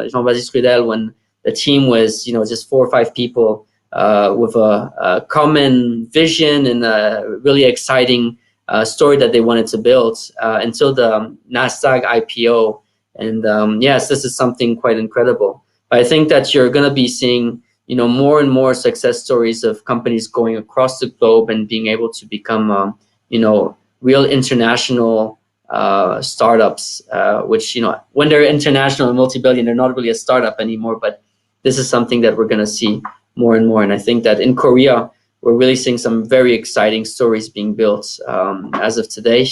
Jean-Baptiste Rudel, when the team was just 4 or 5 people with a common vision and a really exciting story that they wanted to build until the Nasdaq IPO. And yes, this is something quite incredible. But I think that you're going to be seeing more and more success stories of companies going across the globe and being able to become, real international startups, which, when they're international and multi-billion, they're not really a startup anymore. But this is something that we're going to see more and more. And I think that in Korea, we're really seeing some very exciting stories being built as of today.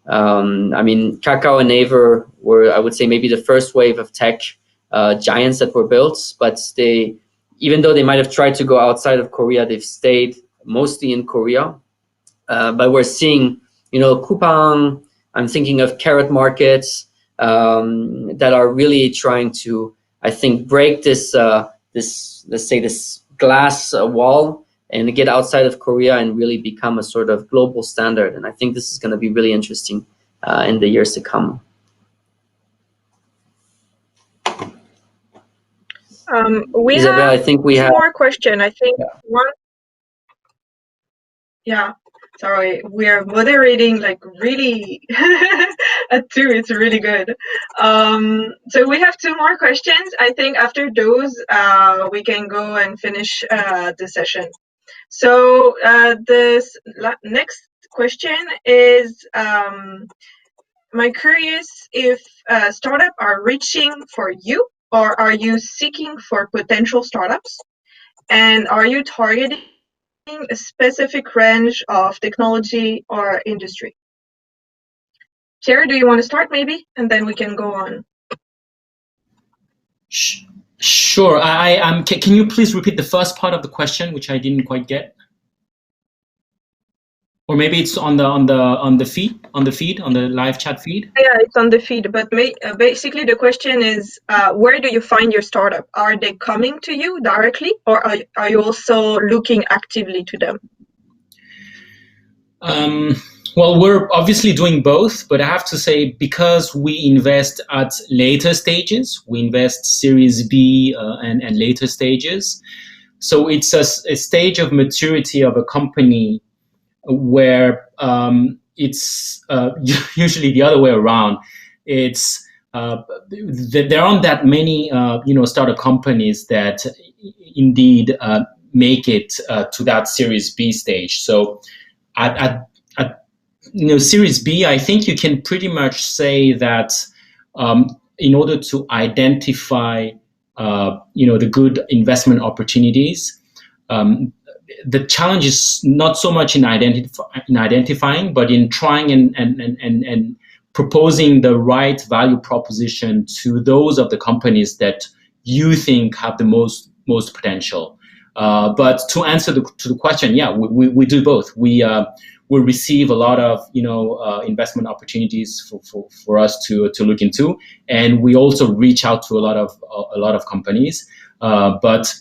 I mean, Kakao and Naver were, I would say, maybe the first wave of tech giants that were built, but even though they might have tried to go outside of Korea, they've stayed mostly in Korea. But we're seeing, Coupang, I'm thinking of Carrot Markets, that are really trying to, I think, break this let's say, this glass wall and get outside of Korea and really become a sort of global standard. And I think this is going to be really interesting in the years to come. We Isabel, have I think we two have more questions. I think one. Yeah, sorry, we're moderating like really at 2. It's really good. So we have 2 more questions. I think after those, we can go and finish the session. So this next question is, am I curious if startups are reaching for you, or are you seeking for potential startups? And are you targeting a specific range of technology or industry? Pierre, do you want to start maybe? And then we can go on. Sure. Can you please repeat the first part of the question, which I didn't quite get? Or maybe it's on the feed, on the live chat feed. Yeah, it's on the feed. But basically, the question is, where do you find your startup? Are they coming to you directly, or are you also looking actively to them? Well, we're obviously doing both, but I have to say, because we invest at later stages, we invest Series B and later stages. So it's a stage of maturity of a company where it's usually the other way around. It's there aren't that many startup companies that indeed make it to that Series B stage. So at Series B, I think you can pretty much say that in order to identify the good investment opportunities, the challenge is not so much in identifying, but in trying and proposing the right value proposition to those of the companies that you think have the most potential. But to answer to the question, yeah, we do both. We receive a lot of investment opportunities for us to look into, and we also reach out to a lot of companies. But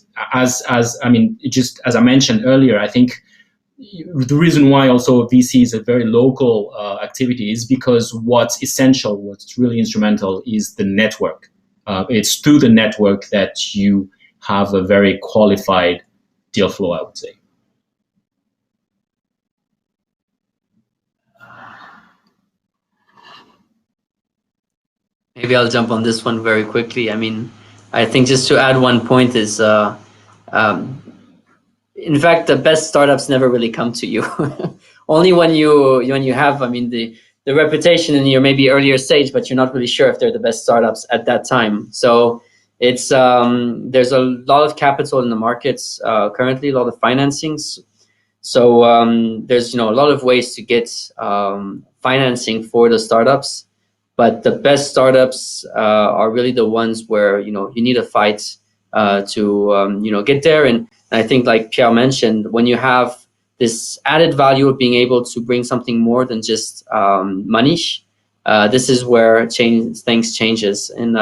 just as I mentioned earlier, I think the reason why also VC is a very local activity is because what's essential, what's really instrumental, is the network. It's through the network that you have a very qualified deal flow, I would say. Maybe I'll jump on this one very quickly. I mean, I think just to add one point is, in fact, the best startups never really come to you. Only when you have, the reputation in your maybe earlier stage, but you're not really sure if they're the best startups at that time. So it's there's a lot of capital in the markets currently, a lot of financings. So there's a lot of ways to get financing for the startups. But the best startups are really the ones where you need a fight to get there. And I think, like Pierre mentioned, when you have this added value of being able to bring something more than just money, this is where things changes, and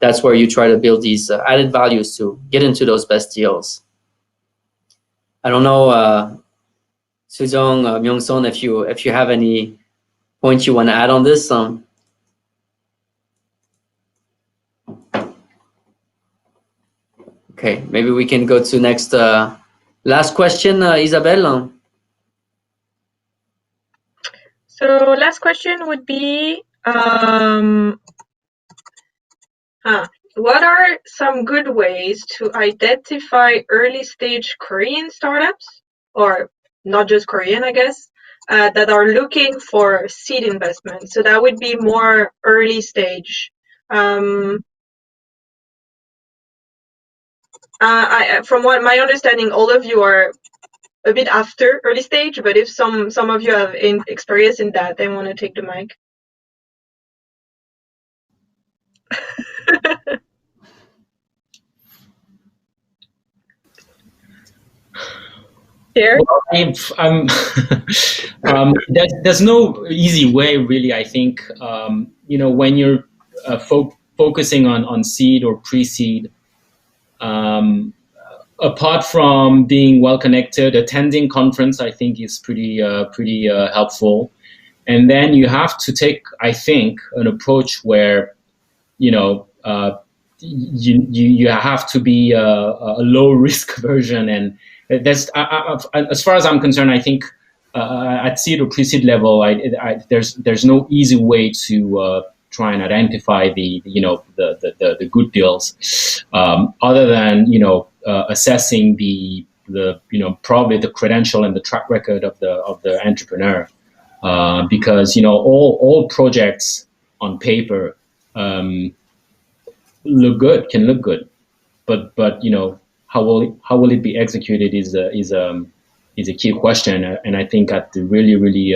that's where you try to build these added values to get into those best deals. I don't know, Sujong, Myeongseon, if you have any points you want to add on this. Okay, maybe we can go to next last question, Isabelle. So last question would be, what are some good ways to identify early stage Korean startups, or not just Korean, I guess, that are looking for seed investment? So that would be more early stage. From what my understanding, all of you are a bit after early stage, but if some of you have experience in that, they want to take the mic. Pierre? Well, there's no easy way, really. I think when you're focusing on seed or pre-seed, apart from being well connected, attending conference, I think is pretty helpful. And then you have to take, I think, an approach where you have to be a low risk version. And that's as far as I'm concerned, I think at seed or pre-seed level, there's no easy way to try and identify the good deals, other than assessing the probably the credential and the track record of the entrepreneur, because all projects on paper can look good, but how will it be executed is a key question. And I think at the really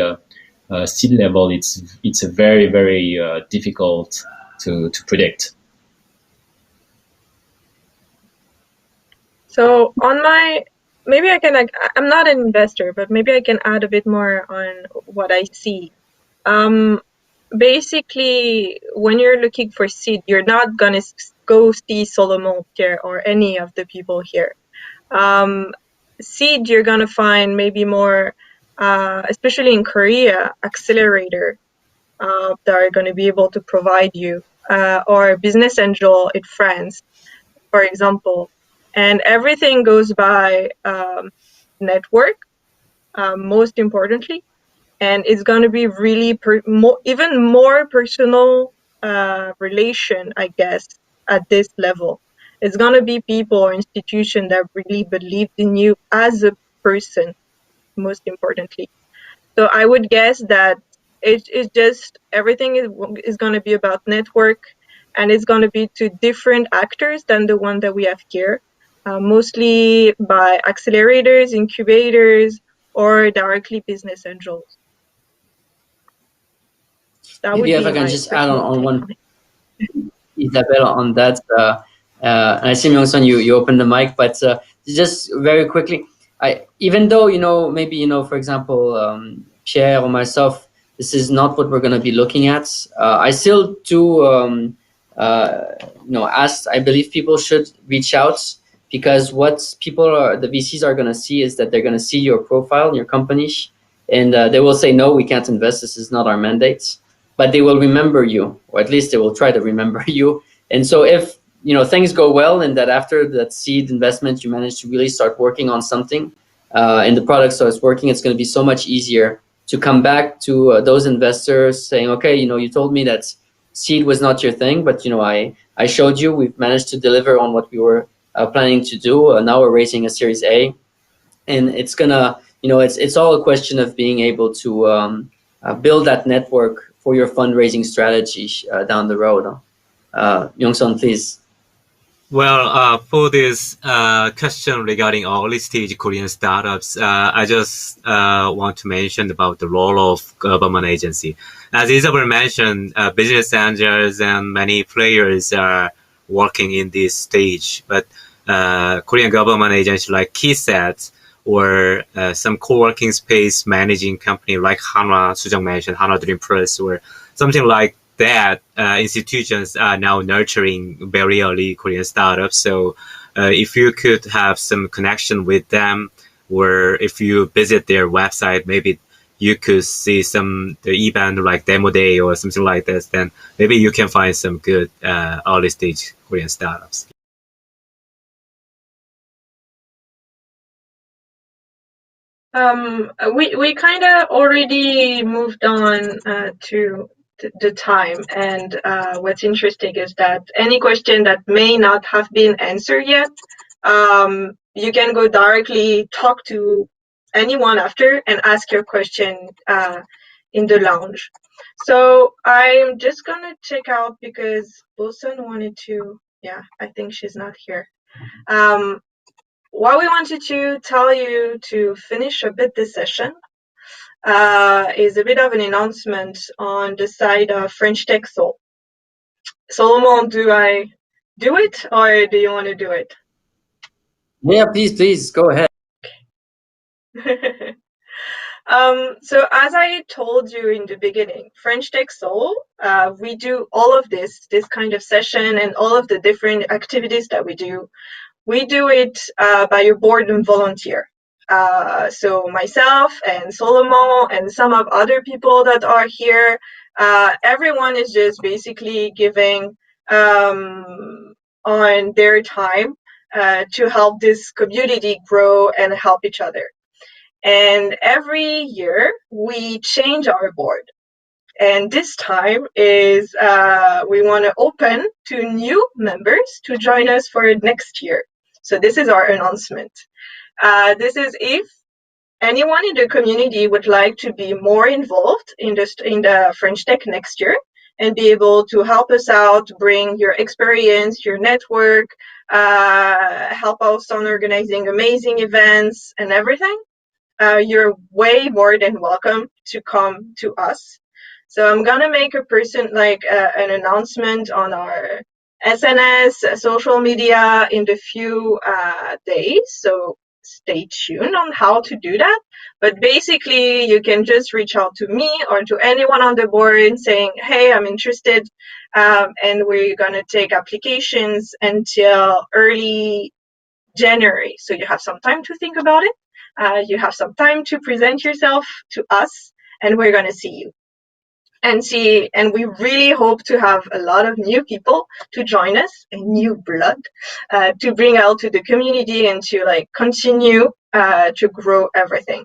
seed level, it's a very difficult to predict. So maybe I can, I'm not an investor, but maybe I can add a bit more on what I see. Basically, when you're looking for seed, you're not going to go see Solomon, Pierre, or any of the people here. Seed, you're going to find maybe more, especially in Korea, accelerator that are going to be able to provide you, or business angel in France, for example. And everything goes by network. most importantly. And it's going to be really even more personal relation, I guess, at this level. It's going to be people or institution that really believed in you as a person, most importantly. So I would guess that it's just everything is going to be about network, and it's going to be to different actors than the one that we have here, mostly by accelerators, incubators, or directly business angels. That would Maybe if be I can my just add personal on take one, on it. Isabel, on that. And I see, Myeongseon, you opened the mic, but just very quickly, even though, maybe, for example, Pierre or myself, this is not what we're going to be looking at. I still do, ask, I believe people should reach out, because what the VCs are going to see is that they're going to see your profile, your company, and they will say, no, we can't invest. This is not our mandate. But they will remember you, or at least they will try to remember you. And so if things go well, and that after that seed investment you manage to really start working on something, and the product starts working, it's going to be so much easier to come back to those investors saying, okay, you told me that seed was not your thing, but I showed you we've managed to deliver on what we were planning to do. Now we're raising a Series A, and it's gonna it's all a question of being able to build that network for your fundraising strategy down the road. Myeongseon, please. Well, for this question regarding early stage Korean startups, I just want to mention about the role of government agency. As Isabel mentioned, business angels and many players are working in this stage, but Korean government agencies like KeySet or some co-working space managing company like Hanwha, Sujong mentioned, Hanwha Dream Press, or something like that, institutions are now nurturing very early Korean startups. So if you could have some connection with them, or if you visit their website, maybe you could see the event like demo day or something like this, then maybe you can find some good early stage Korean startups. We kind of already moved on to the time, and what's interesting is that any question that may not have been answered yet, you can go directly talk to anyone after and ask your question in the lounge. So I'm just gonna check out because Bosun wanted to. Yeah, I think she's not here. What we wanted to tell you to finish a bit this session is a bit of an announcement on the side of French Tech Seoul. Solomon, do I do it, or do you want to do it? Yeah, please go ahead. So as I told you in the beginning, French Tech Seoul, we do all of this kind of session and all of the different activities that we do. We do it by your board and volunteer. So myself and Solomon and some of other people that are here, everyone is just basically giving on their time to help this community grow and help each other. And every year we change our board. And this time is we want to open to new members to join us for next year. So this is our announcement. This is if anyone in the community would like to be more involved in the French Tech next year and be able to help us out, bring your experience, your network, help us on organizing amazing events and everything, you're way more than welcome to come to us. So I'm gonna make an announcement on our SNS, social media in the few days. So stay tuned on how to do that. But basically, you can just reach out to me or to anyone on the board saying, hey, I'm interested. And we're gonna take applications until early January. So you have some time to think about it. You have some time to present yourself to us, and we're going to see you. And we really hope to have a lot of new people to join us, and new blood to bring out to the community and to continue to grow everything.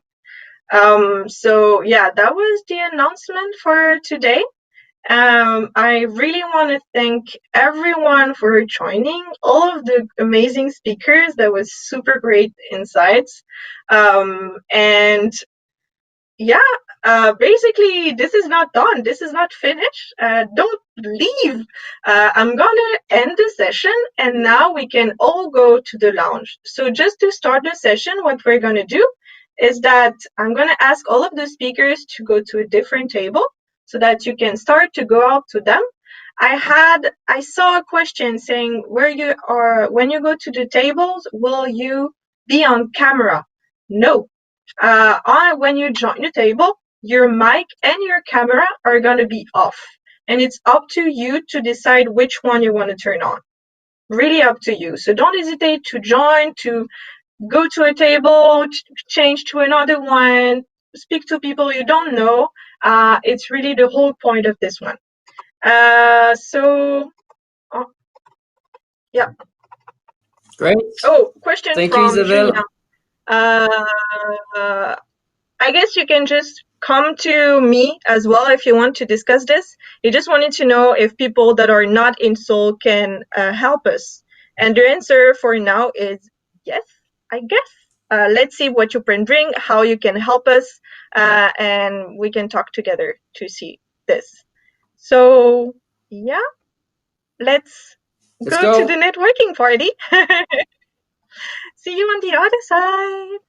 So yeah, that was the announcement for today. I really want to thank everyone for joining, all of the amazing speakers. That was super great insights. And yeah, basically, this is not done. This is not finished. Don't leave. I'm gonna end the session, and now we can all go to the lounge. So just to start the session, what we're gonna do is that I'm gonna ask all of the speakers to go to a different table so that you can start to go out to them. I saw a question saying where you are when you go to the tables, will you be on camera? No. When you join the table, your mic and your camera are going to be off. And it's up to you to decide which one you want to turn on. Really up to you. So don't hesitate to join, to go to a table, change to another one, speak to people you don't know. It's really the whole point of this one. Yeah. Great. Oh, question Thank from you, Isabelle. Julia. I guess you can just come to me as well if you want to discuss this. I just wanted to know if people that are not in Seoul can help us. And the answer for now is yes, I guess. Let's see what you can bring, how you can help us, and we can talk together to see this. So, yeah, let's go to the networking party. See you on the other side.